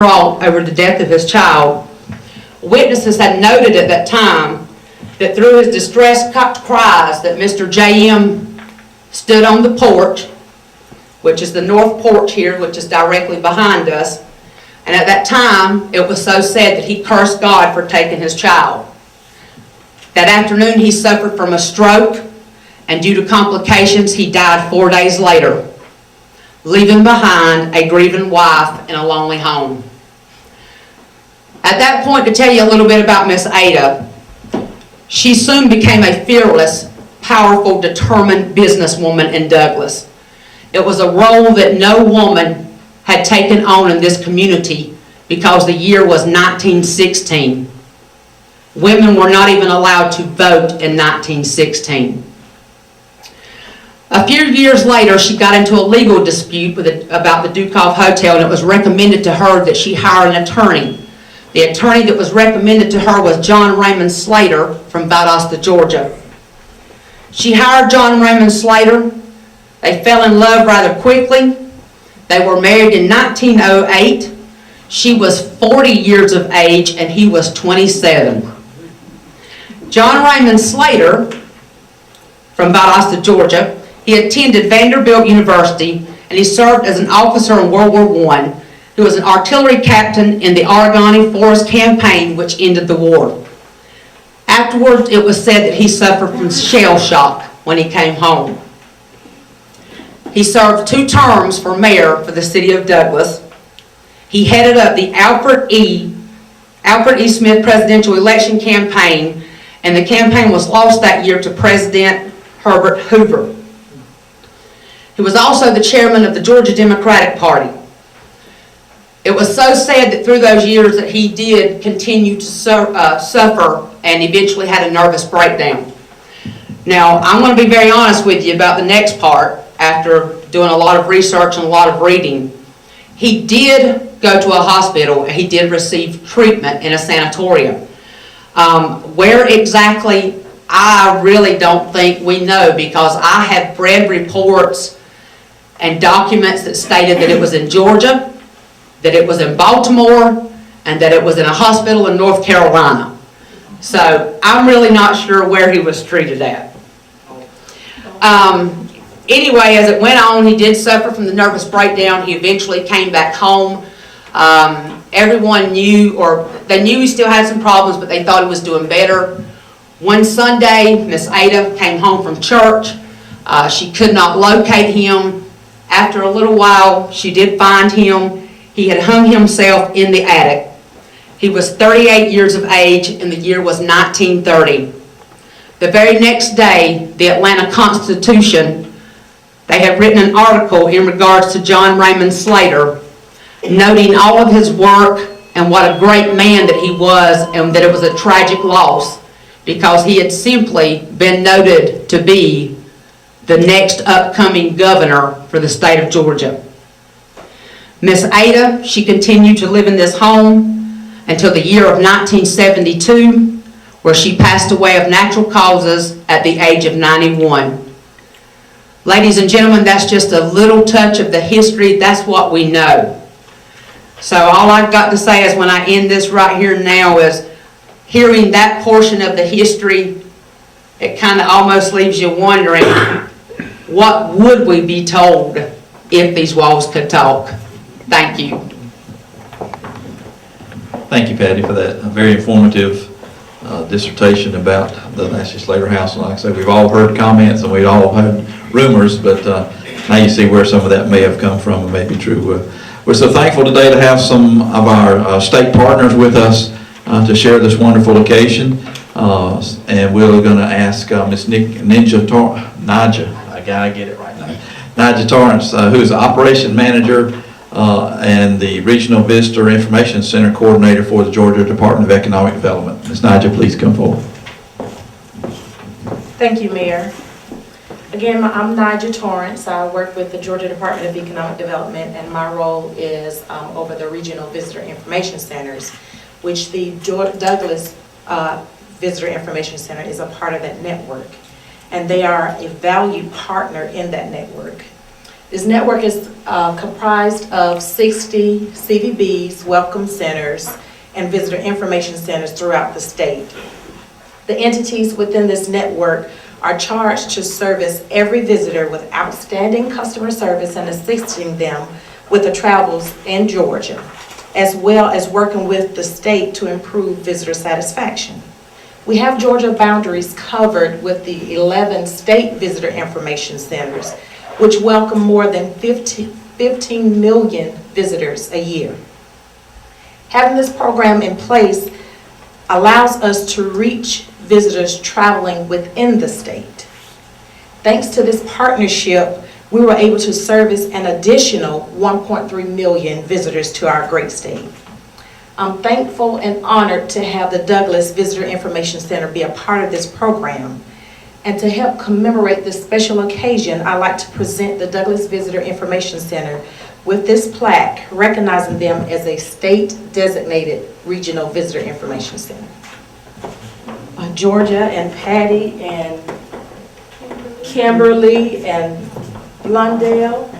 over the death of his child. Witnesses had noted at that time that through his distressed cries that Mr. J.M. stood on the porch, which is the north porch here, which is directly behind us, and at that time it was so said that he cursed God for taking his child. That afternoon he suffered from a stroke, and due to complications he died 4 days later, leaving behind a grieving wife in a lonely home. At that point, to tell you a little bit about Miss Ada, she soon became a fearless, powerful, determined businesswoman in Douglas. It was a role that no woman had taken on in this community because the year was 1916. Women were not even allowed to vote in 1916. A few years later, she got into a legal dispute about the Dukov Hotel, and it was recommended to her that she hire an attorney. The attorney that was recommended to her was John Raymond Slater from Valdosta, Georgia. She hired John Raymond Slater. They fell in love rather quickly. They were married in 1908. She was 40 years of age and he was 27. John Raymond Slater from Valdosta, Georgia, he attended Vanderbilt University and he served as an officer in World War I. He was an artillery captain in the Oregonian Forest Campaign, which ended the war. Afterwards, it was said that he suffered from shell shock when he came home. He served 2 terms for mayor for the city of Douglas. He headed up the Alfred E. Smith presidential election campaign, and the campaign was lost that year to President Herbert Hoover. He was also the chairman of the Georgia Democratic Party. It was so sad that through those years that he did continue to suffer and eventually had a nervous breakdown. Now, I'm going to be very honest with you about the next part. After doing a lot of research and a lot of reading, he did go to a hospital and he did receive treatment in a sanatorium. Where exactly, I really don't think we know, because I have read reports and documents that stated that it was in Georgia, that it was in Baltimore, and that it was in a hospital in North Carolina. So I'm really not sure where he was treated at. Anyway, as it went on, he did suffer from the nervous breakdown. He eventually came back home. Everyone knew, or they knew he still had some problems, but they thought he was doing better. One Sunday, Miss Ada came home from church. She could not locate him. After a little while, she did find him. He had hung himself in the attic. He was 38 years of age, and the year was 1930. The very next day, the Atlanta Constitution, they had written an article in regards to John Raymond Slater, noting all of his work and what a great man that he was, and that it was a tragic loss because he had simply been noted to be the next upcoming governor for the state of Georgia. Miss Ada, she continued to live in this home until the year of 1972, where she passed away of natural causes at the age of 91. Ladies and gentlemen, that's just a little touch of the history. That's what we know. So all I've got to say is, when I end this right here now, is hearing that portion of the history, it kind of almost leaves you wondering, what would we be told if these walls could talk? Thank you. Thank you, Patty, for that very informative dissertation about the Ashley-Slater house. And like I said, we've all heard comments and we've all heard rumors, but now you see where some of that may have come from and may be true. We're so thankful today to have some of our state partners with us to share this wonderful occasion. And we're going to ask Miss Naja, I gotta get it right now, Naja Torrance, who is the Operation Manager and the Regional Visitor Information Center Coordinator for the Georgia Department of Economic Development. Ms. Naja, please come forward. Thank you, Mayor. Again, I'm Naja Torrance. I work with the Georgia Department of Economic Development, and my role is over the Regional Visitor Information Centers, which the Douglas Visitor Information Center is a part of that network. And they are a valued partner in that network. This network is comprised of 60 CVBs, welcome centers, and visitor information centers throughout the state. The entities within this network are charged to service every visitor with outstanding customer service and assisting them with the travels in Georgia, as well as working with the state to improve visitor satisfaction. We have Georgia boundaries covered with the 11 state visitor information centers, which welcome more than 15 million visitors a year. Having this program in place allows us to reach visitors traveling within the state. Thanks to this partnership, we were able to service an additional 1.3 million visitors to our great state. I'm thankful and honored to have the Douglas Visitor Information Center be a part of this program. And to help commemorate this special occasion, I'd like to present the Douglas Visitor Information Center with this plaque, recognizing them as a state-designated regional visitor information center. Georgia and Patty and Kimberly and Blundell.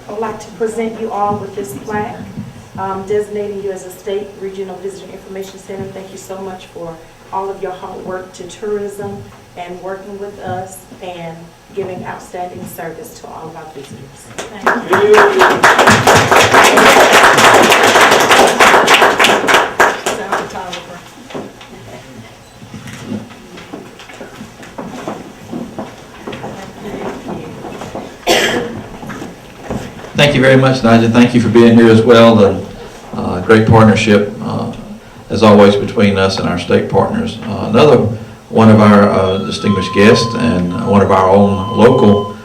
I'd like to present you all with this plaque, designating you as a state regional visitor information center. Thank you so much for all of your hard work to tourism and working with us and giving outstanding service to all of our visitors. Thank you. Thank you very much, Nigel. Thank you for being here as well. And great partnership, as always, between us and our state partners. Another one of our distinguished guests and one of our own local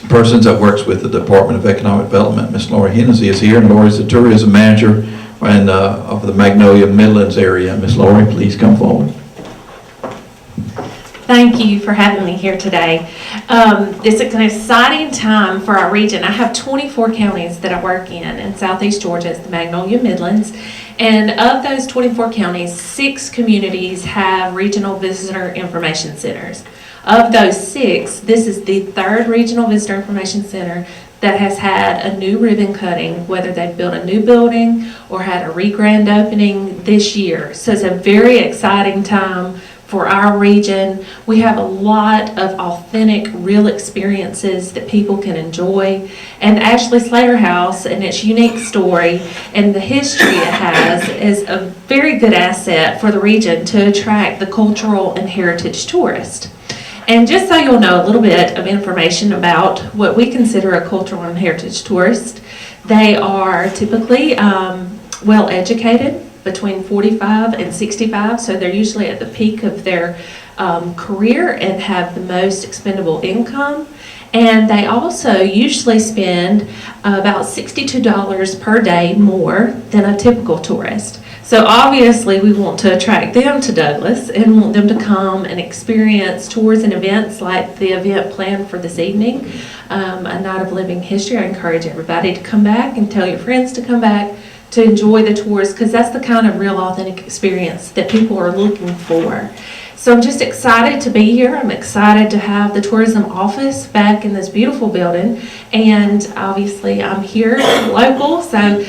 persons that works with the Department of Economic Development, Ms. Lori Hennessy, is here. And Lori is the tourism manager of the Magnolia Midlands area. Ms. Lori, please come forward. Thank you for having me here today. This is an exciting time for our region. I have 24 counties that I work in Southeast Georgia. It's the Magnolia Midlands. And of those 24 counties, 6 communities have regional visitor information centers. Of those 6, this is the 3rd regional visitor information center that has had a new ribbon cutting, whether they've built a new building or had a re-grand opening this year. So it's a very exciting time for our region. We have a lot of authentic, real experiences that people can enjoy. And Ashley-Slater House and its unique story and the history it has is a very good asset for the region to attract the cultural and heritage tourist. And just so you'll know a little bit of information about what we consider a cultural and heritage tourist, they are typically well educated, between 45 and 65, so they're usually at the peak of their career and have the most expendable income. And they also usually spend about $62 per day more than a typical tourist. So obviously we want to attract them to Douglas and want them to come and experience tours and events like the event planned for this evening, A Night of Living History. I encourage everybody to come back and tell your friends to come back to enjoy the tours, because that's the kind of real authentic experience that people are looking for. So I'm just excited to be here. I'm excited to have the tourism office back in this beautiful building, and obviously I'm here local, so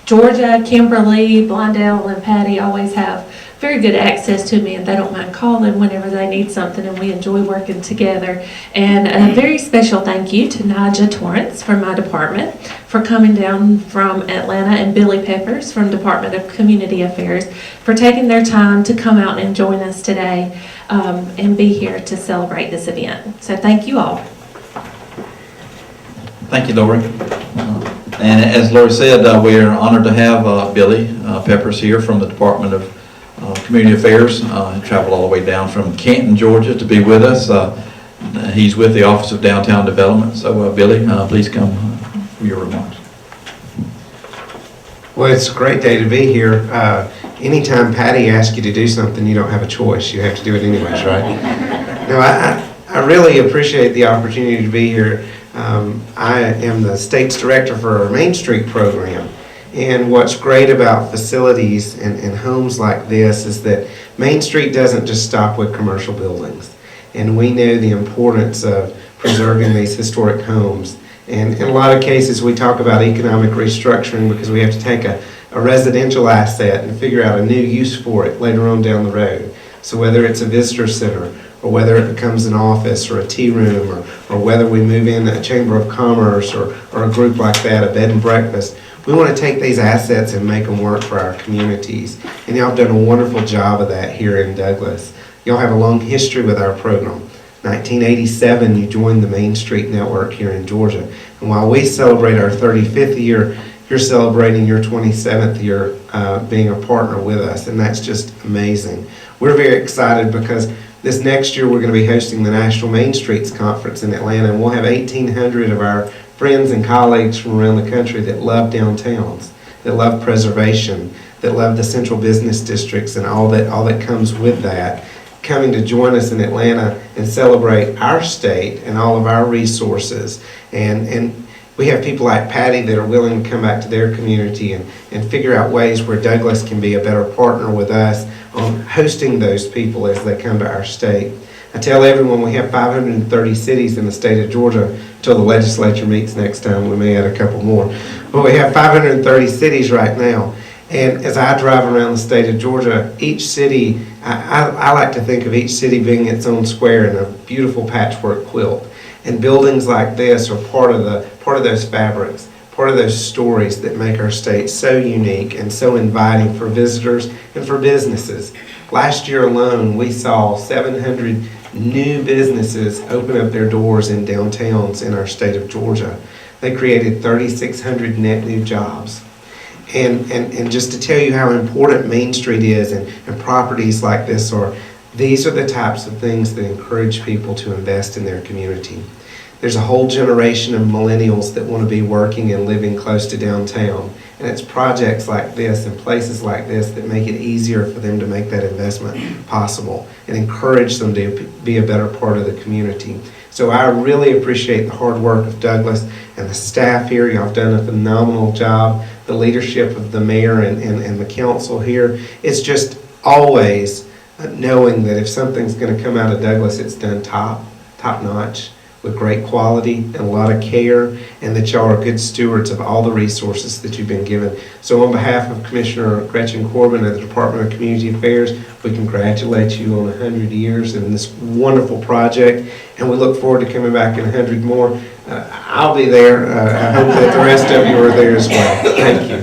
Georgia, Kimberly, Blundell, and Patty always have very good access to me, and they don't mind calling whenever they need something, and we enjoy working together. And a very special thank you to Nigel Torrance from my department for coming down from Atlanta, and Billy Peppers from Department of Community Affairs for taking their time to come out and join us today and be here to celebrate this event. So thank you all. Thank you, Lori. And as Lori said, we are honored to have Billy Peppers here from the Department of Community Affairs. Traveled all the way down from Canton, Georgia to be with us. He's with the Office of Downtown Development. So Billy, please come for your remarks. Well, it's a great day to be here. Anytime Patty asks you to do something, you don't have a choice. You have to do it anyways, right? No, I really appreciate the opportunity to be here. I am the state's director for our Main Street program. And what's great about facilities and homes like this is that Main Street doesn't just stop with commercial buildings. And we know the importance of preserving these historic homes. And in a lot of cases, we talk about economic restructuring because we have to take a residential asset and figure out a new use for it later on down the road. So whether it's a visitor center, or whether it becomes an office or a tea room, or whether we move in a chamber of commerce or a group like that, a bed and breakfast, we want to take these assets and make them work for our communities. And y'all have done a wonderful job of that here in Douglas. Y'all have a long history with our program. 1987, you joined the Main Street Network here in Georgia. And while we celebrate our 35th year, you're celebrating your 27th year being a partner with us, and that's just amazing. We're very excited because this next year we're going to be hosting the National Main Streets Conference in Atlanta, and we'll have 1,800 of our friends and colleagues from around the country that love downtowns, that love preservation, that love the central business districts and all that comes with that, coming to join us in Atlanta and celebrate our state and all of our resources. And we have people like PATTIE that are willing to come back to their community and figure out ways where Douglas can be a better partner with us on hosting those people as they come to our state. I tell everyone we have 530 cities in the state of Georgia until the legislature meets next time. We may add a couple more. But we have 530 cities right now. And as I drive around the state of Georgia, each city, I like to think of each city being its own square in a beautiful patchwork quilt. And buildings like this are part of those fabrics, part of those stories that make our state so unique and so inviting for visitors and for businesses. Last year alone, we saw 700 new businesses open up their doors in downtowns in our state of Georgia. They created 3,600 net new jobs. And just to tell you how important Main Street is and properties like this are, these are the types of things that encourage people to invest in their community. There's a whole generation of millennials that want to be working and living close to downtown. And it's projects like this and places like this that make it easier for them to make that investment possible and encourage them to be a better part of the community. So I really appreciate the hard work of Douglas and the staff here. Y'all have done a phenomenal job. The leadership of the mayor and the council here. It's just always knowing that if something's going to come out of Douglas, it's done top notch with great quality and a lot of care, and that y'all are good stewards of all the resources that you've been given. So on behalf of Commissioner Gretchen Corbin of the Department of Community Affairs, we congratulate you on 100 years in this wonderful project, and we look forward to coming back in 100 more. I'll be there. I hope that the rest of you are there as well. Thank you.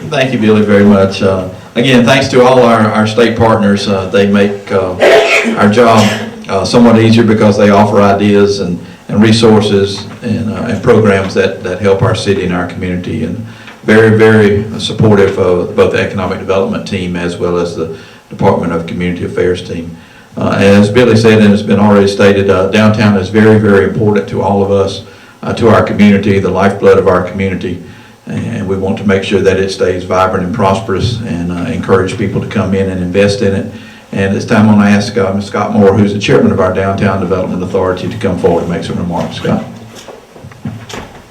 Thank you, Billy, very much. Again, thanks to all our state partners. They make our job somewhat easier because they offer ideas and resources and programs that help our city and our community, and very, very supportive of both the Economic Development team as well as the Department of Community Affairs team. As Billy said, and it's been already stated, downtown is very, very important to all of us, to our community, the lifeblood of our community, and we want to make sure that it stays vibrant and prosperous and encourage people to come in and invest in it. And this time I want to ask Ms. Scott Moore, who's the chairman of our Downtown Development Authority, to come forward and make some remarks. Scott.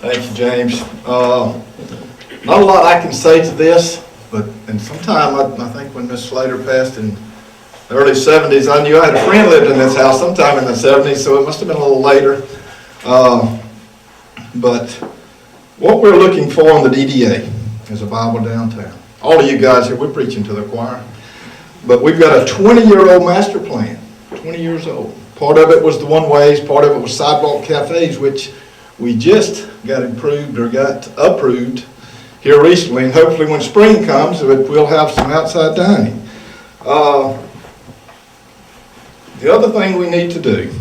Thank you, James. Not a lot I can say to this, but in some time, I think when Ms. Slater passed in the early 70s, I knew I had a friend lived in this house sometime in the 70s, so it must have been a little later. But what we're looking for on the DDA is a viable downtown. All of you guys here, we're preaching to the choir. But we've got a 20-year-old master plan, 20 years old. Part of it was the one-ways, part of it was sidewalk cafes, which we just got improved or got approved here recently. And hopefully when spring comes, we'll have some outside dining. The other thing we need to do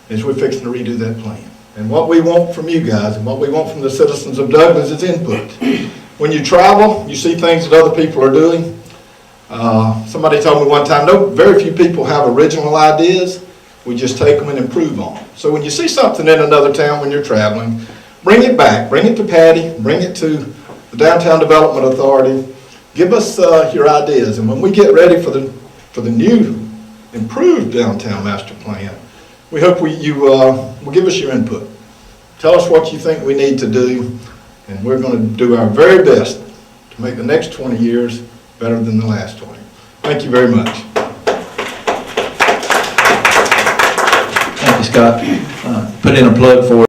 is we're fixing to redo that plan. And what we want from you guys and what we want from the citizens of Douglas is input. When you travel, you see things that other people are doing. Somebody told me one time, no, very few people have original ideas. We just take them and improve on them. So when you see something in another town when you're traveling, bring it back. Bring it to PATTIE. Bring it to the Downtown Development Authority. Give us your ideas. And when we get ready for the new improved downtown master plan, we hope you will give us your input. Tell us what you think we need to do. And we're going to do our very best to make the next 20 years better than the last 20. Thank you very much. Thank you, Scott. Put in a plug for